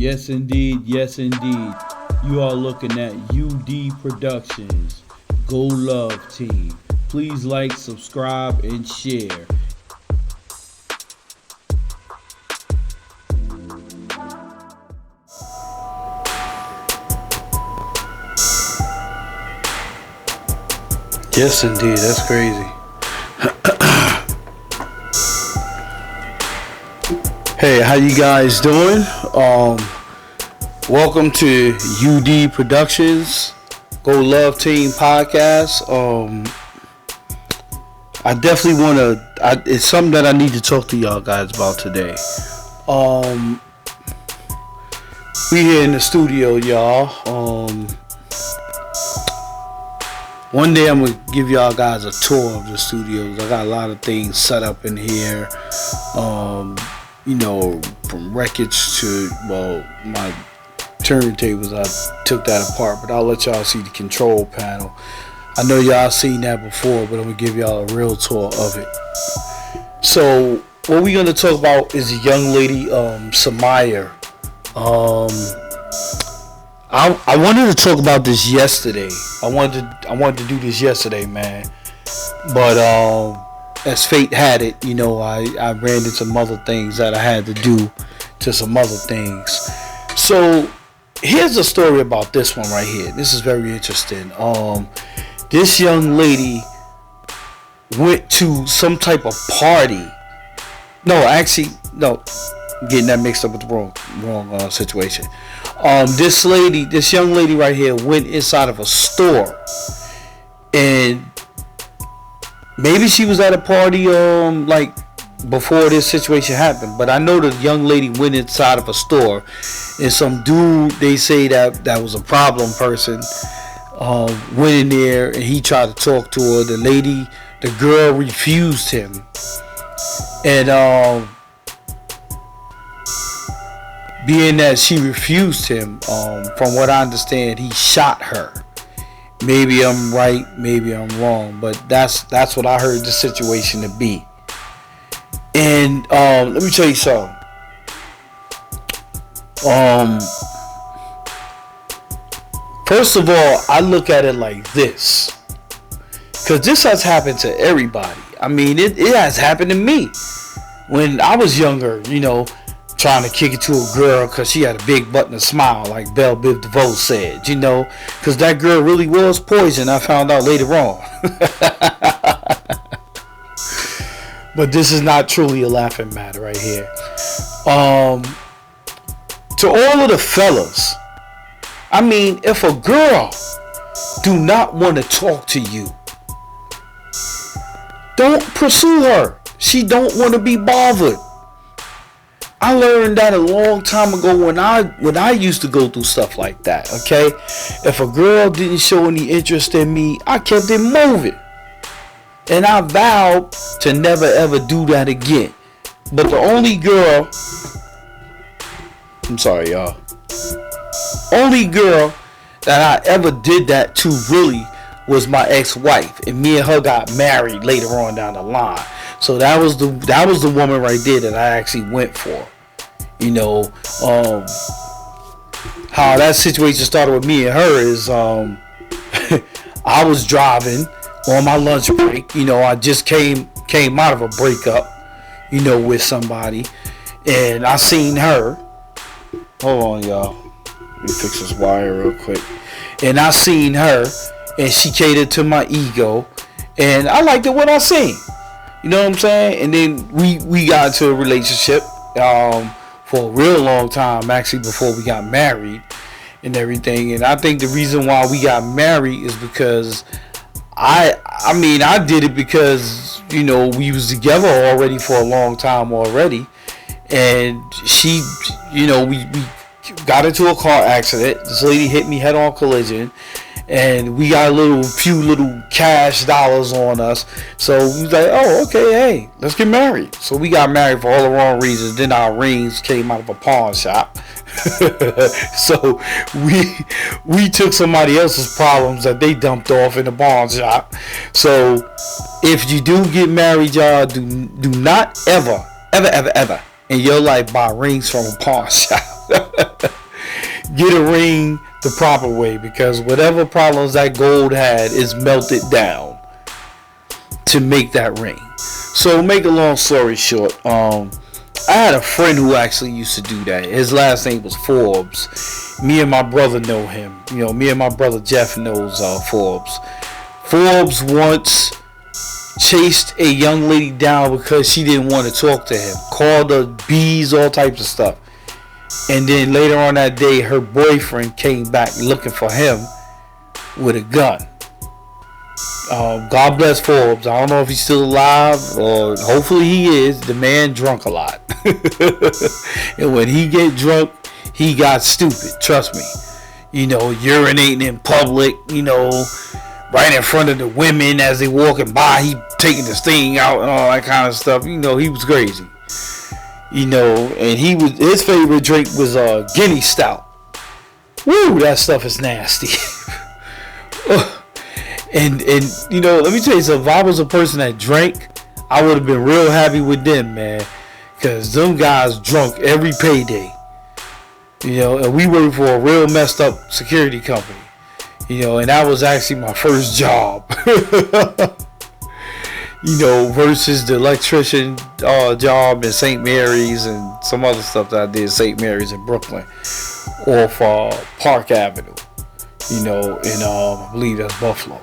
Yes, indeed. Yes, indeed. You are looking at UD Productions. Go Love Team. Please like, subscribe, and share. Yes, indeed. That's crazy. Hey, how you guys doing? Welcome to UD Productions, Go Love Team podcast. I definitely want to. It's something that I need to talk to y'all guys about today. We here in the studio, y'all. One day I'm gonna give y'all guys a tour of the studios. I got a lot of things set up in here. From records to my turntables. I took that apart, but I'll let y'all see the control panel. I know y'all seen that before, but I'm gonna give y'all a real tour of it. So what we're gonna talk about is a young lady, Samyia. I wanted to talk about this yesterday. I wanted to do this yesterday, man. But as fate had it, I ran into some other things that I had to do to some other things. So here's a story about this one right here. This is very interesting. This young lady went to some type of party. No, I'm getting that mixed up with the wrong situation. This young lady right here went inside of a store, and maybe she was at a party like before this situation happened, but I know the young lady went inside of a store, and some dude, they say that was a problem person, went in there and he tried to talk to her. The girl refused him, and being that she refused him, from what I understand, he shot her. Maybe I'm right, maybe I'm wrong, but that's what I heard the situation to be. And let me tell you something. First of all, I look at it like this, because this has happened to everybody. I mean, it has happened to me when I was younger, trying to kick it to a girl because she had a big butt and a smile, like Belle Biv DeVoe said, because that girl really was poison. I found out later on. But this is not truly a laughing matter right here. To all of the fellas, I mean, if a girl do not want to talk to you, don't pursue her. She don't want to be bothered. I learned that a long time ago when I used to go through stuff like that, okay? If a girl didn't show any interest in me, I kept it moving. And I vowed to never ever do that again. But the only girl, I'm sorry y'all, only girl that I ever did that to really was my ex-wife. And me and her got married later on down the line. So that was the woman right there that I actually went for. How that situation started with me and her is, I was driving on my lunch break. I just came out of a breakup, with somebody, and I seen her. Hold on, y'all. Let me fix this wire real quick. And I seen her, and she catered to my ego, and I liked it what I seen. You know what I'm saying? And then we got into a relationship for a real long time, actually, before we got married and everything. And I think the reason why we got married is because I did it because, we was together already for a long time already. And she, we got into a car accident. This lady hit me head on collision. And we got a few little cash dollars on us. So we was like, oh, okay, hey, let's get married. So we got married for all the wrong reasons. Then our rings came out of a pawn shop. So we took somebody else's problems that they dumped off in the pawn shop. So if you do get married, y'all, do not ever in your life buy rings from a pawn shop. get a ring the proper way, because whatever problems that gold had is melted down to make that ring. So make a long story short, I had a friend who actually used to do that. His last name was Forbes. Me and my brother know him. Me and my brother Jeff knows Forbes. Forbes once chased a young lady down because she didn't want to talk to him. Called her bees, all types of stuff. And then later on that day, her boyfriend came back looking for him with a gun. God bless Forbes. I don't know if he's still alive, or hopefully he is. The man drunk a lot. And when he get drunk, he got stupid. Trust me. Urinating in public, right in front of the women as they walking by. He taking this thing out and all that kind of stuff. He was crazy. And his favorite drink was Guinness Stout. Woo, that stuff is nasty. and let me tell you something. If I was a person that drank, I would have been real happy with them, man, because them guys drunk every payday. And we worked for a real messed up security company. And that was actually my first job. Versus the electrician job in St. Mary's and some other stuff that I did, St. Mary's in Brooklyn, off Park Avenue, I believe that's Buffalo.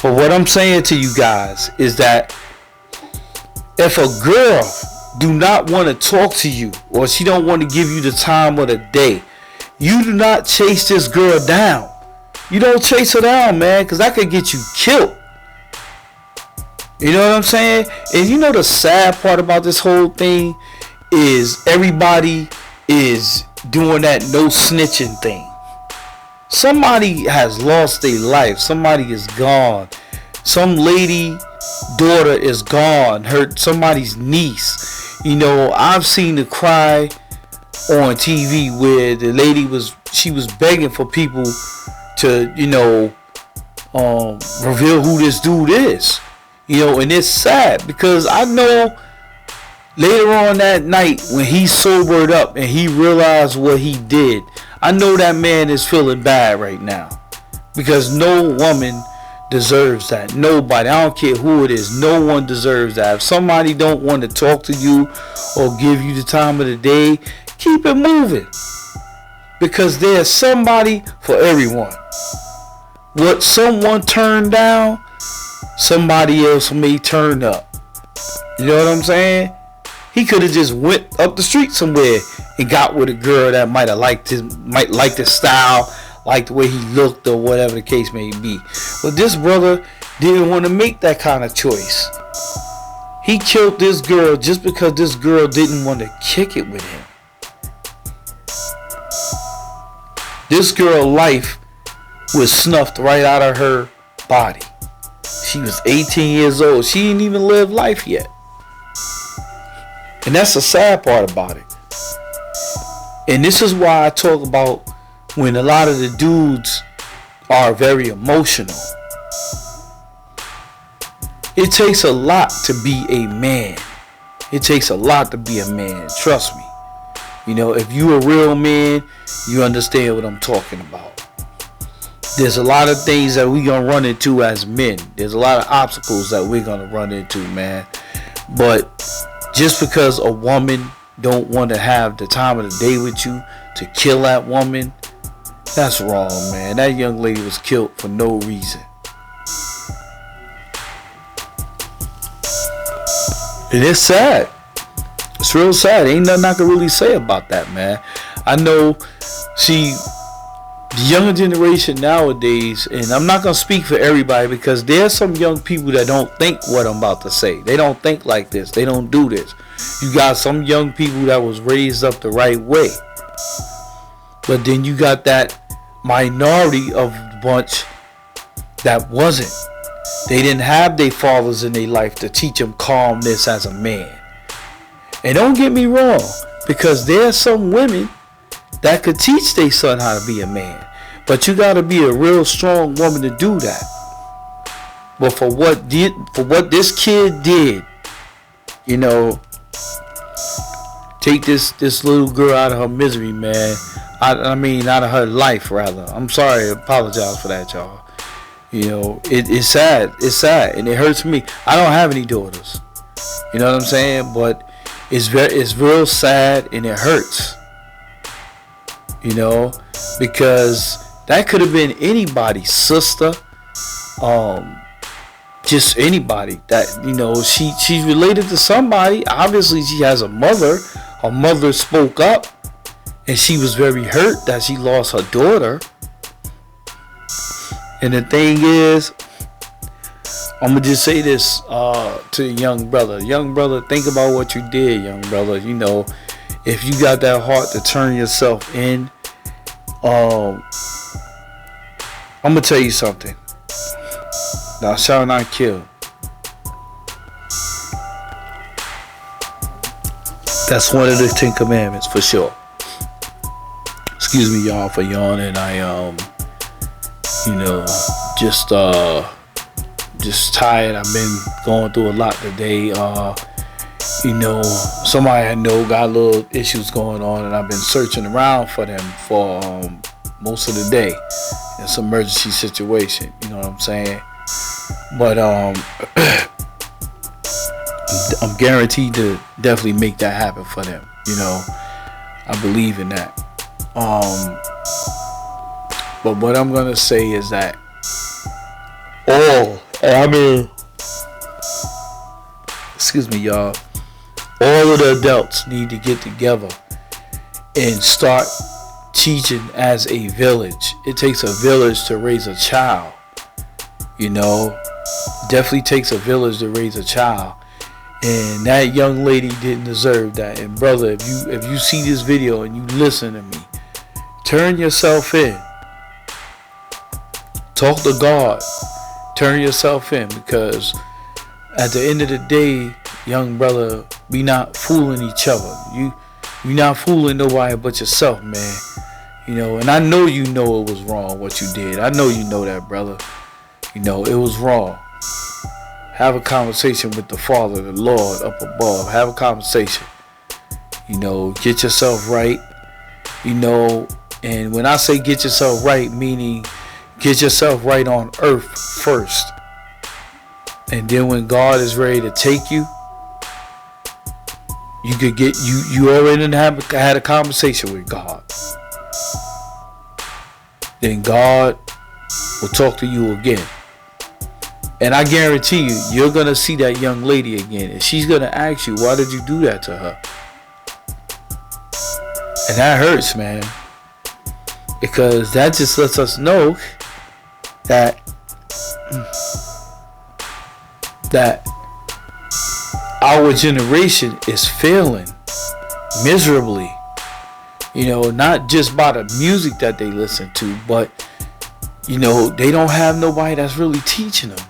But what I'm saying to you guys is that if a girl do not want to talk to you, or she don't want to give you the time of the day, you do not chase this girl down. You don't chase her down, man, because that could get you killed. You know what I'm saying? And the sad part about this whole thing is everybody is doing that no snitching thing. Somebody has lost their life. Somebody is gone. Some lady daughter is gone. Somebody's niece. I've seen the cry on TV where the lady was begging for people to, reveal who this dude is. And it's sad because I know later on that night when he sobered up and he realized what he did, I know that man is feeling bad right now, because no woman deserves that. Nobody. I don't care who it is. No one deserves that. If somebody don't want to talk to you or give you the time of the day, keep it moving, because there's somebody for everyone. What someone turned down, somebody else may turn up. You know what I'm saying? He could have just went up the street somewhere and got with a girl that might like his style, like the way he looked, or whatever the case may be. But this brother didn't want to make that kind of choice. He killed this girl just because this girl didn't want to kick it with him. This girl's life was snuffed right out of her body. She was 18 years old. She didn't even live life yet. And that's the sad part about it. And this is why I talk about when a lot of the dudes are very emotional. It takes a lot to be a man. It takes a lot to be a man. Trust me. If you're a real man, you understand what I'm talking about. There's a lot of things that we're going to run into as men. There's a lot of obstacles that we're going to run into, man. But just because a woman don't want to have the time of the day with you to kill that woman, that's wrong, man. That young lady was killed for no reason. And it's sad. It's real sad. Ain't nothing I can really say about that, man. I know, the younger generation nowadays, and I'm not going to speak for everybody, because there's some young people that don't think what I'm about to say. They don't think like this. They don't do this. You got some young people that was raised up the right way. But then you got that minority of the bunch that wasn't. They didn't have their fathers in their life to teach them calmness as a man. And don't get me wrong, because there's some women that could teach their son how to be a man. But you got to be a real strong woman to do that. But for what this kid did, take this little girl out of her misery, man. I mean, out of her life, rather. I'm sorry. I apologize for that, y'all. You know, it's sad. It's sad, and it hurts me. I don't have any daughters. You know what I'm saying? But it's real sad, and it hurts. You know, because that could have been anybody's sister, just anybody that, you know, she's related to somebody. Obviously, she has a mother. Her mother spoke up, and she was very hurt that she lost her daughter. And the thing is, I'm gonna just say this to the young brother. Young brother, think about what you did, young brother. You know, if you got that heart to turn yourself in, I'm gonna tell you something. Thou shalt not kill. That's one of the 10 commandments for sure. Excuse me, y'all, for yawning. I you know, just tired. I've been going through a lot today. You know, somebody I know got little issues going on, and I've been searching around for them for most of the day. It's an emergency situation, you know what I'm saying? But I'm guaranteed to definitely make that happen for them. You know, I believe in that. But what I'm gonna say is that excuse me, y'all, all of the adults need to get together and start teaching as a village. It takes a village to raise a child. You know, definitely takes a village to raise a child. And that young lady didn't deserve that. And brother, if you see this video and you listen to me, turn yourself in. Talk to God. Turn yourself in, because at the end of the day, young brother, we not fooling each other. You not fooling nobody but yourself, man. You know, and I know you know it was wrong what you did. I know you know that, brother. You know, it was wrong. Have a conversation with the Father, the Lord up above. Have a conversation. You know, get yourself right. You know, and when I say get yourself right, meaning get yourself right on earth first. And then when God is ready to take you, you could get you already had a conversation with God. Then God will talk to you again. And I guarantee you, you're going to see that young lady again. And she's going to ask you, why did you do that to her? And that hurts, man. Because that just lets us know that our generation is failing miserably. You know, not just by the music that they listen to, but, you know, they don't have nobody that's really teaching them.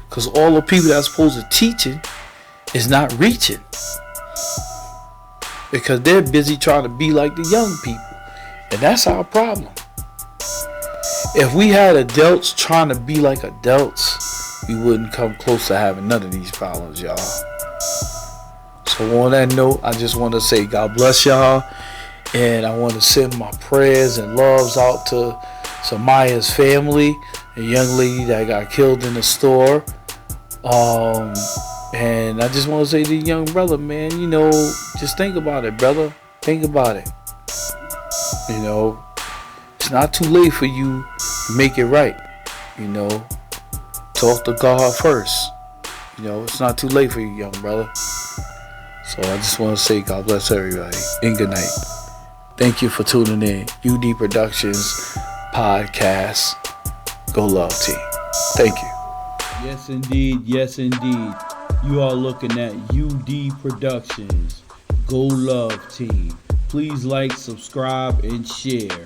Because all the people that's supposed to teach it is not reaching. Because they're busy trying to be like the young people. And that's our problem. If we had adults trying to be like adults, we wouldn't come close to having none of these problems, y'all. So on that note, I just want to say God bless y'all. And I want to send my prayers and loves out to Samyia's family, a young lady that got killed in the store. And I just want to say to the young brother, man, you know, just think about it, brother. Think about it. You know, it's not too late for you to make it right. You know, talk to God first. You know, it's not too late for you, young brother. So I just want to say God bless everybody and good night. Thank you for tuning in. UD Productions podcast. Go Love Team. Thank you. Yes, indeed. Yes, indeed. You are looking at UD Productions. Go Love Team. Please like, subscribe, and share.